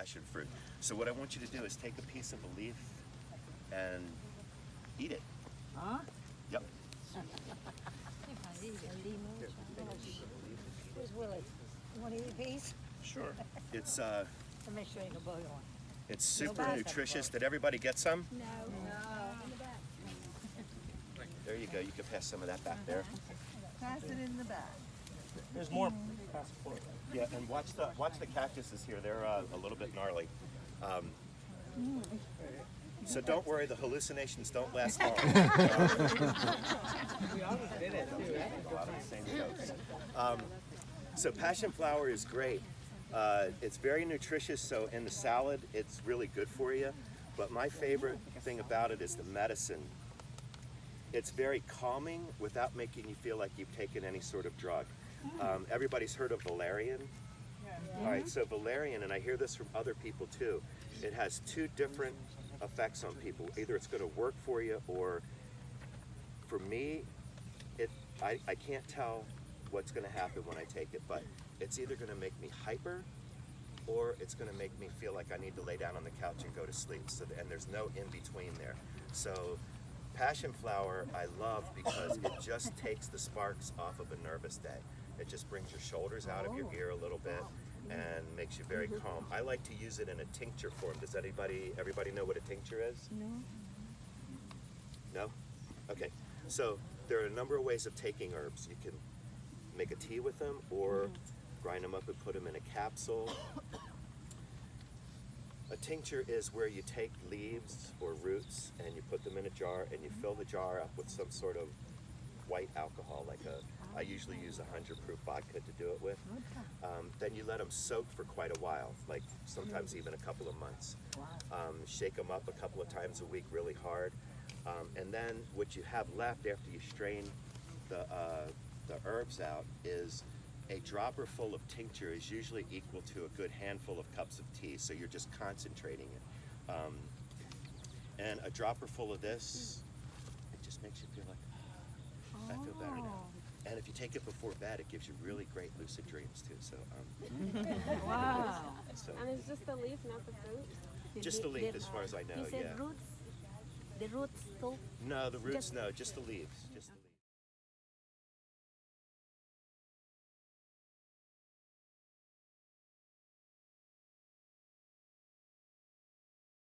passion fruit. So what I want you to do is take a piece of a leaf and eat it. Huh? Yep. Where's Willie? You want to eat a piece? Sure. It's Let me show you the bug on. it's super nutritious. Did everybody get some? No. In the back. There you go. You can pass some of that back there. Pass it in the back. There's more. Pass it forward. Yeah, and watch the cactuses here. They're a little bit gnarly. So don't worry, the hallucinations don't last long. We always did it too. A lot of the same jokes. So passion flower is great. It's very nutritious, so in the salad, it's really good for you. But my favorite thing about it is the medicine. It's very calming without making you feel like you've taken any sort of drug. Everybody's heard of valerian? All right, so valerian, and I hear this from other people too, it has two different effects on people. Either it's going to work for you, or for me, I can't tell what's going to happen when I take it, but it's either going to make me hyper, or it's going to make me feel like I need to lay down on the couch and go to sleep. So, and there's no in between there. So passion flower I love because it just takes the sparks off of a nervous day. It just brings your shoulders out of your ear a little bit and makes you very calm. I like to use it in a tincture form. Does everybody know what a tincture is? No. No? Okay. So there are a number of ways of taking herbs. You can make a tea with them or grind them up and put them in a capsule. A tincture is where you take leaves or roots and you put them in a jar and you fill the jar up with some sort of white alcohol, I usually use 100 proof vodka to do it with. Then you let them soak for quite a while, like sometimes even a couple of months. Shake them up a couple of times a week really hard. And then what you have left after you strain the herbs out is a dropper full of tincture is usually equal to a good handful of cups of tea, so you're just concentrating it. And a dropper full of this, it just makes you feel like, I feel better now. And if you take it before bed, it gives you really great lucid dreams too. So, Wow. so And it's just the leaf, not the fruit? just the leaf, as far as I know. You said Yeah. roots? The roots too? No, the roots. No, just the leaves. Just the leaves.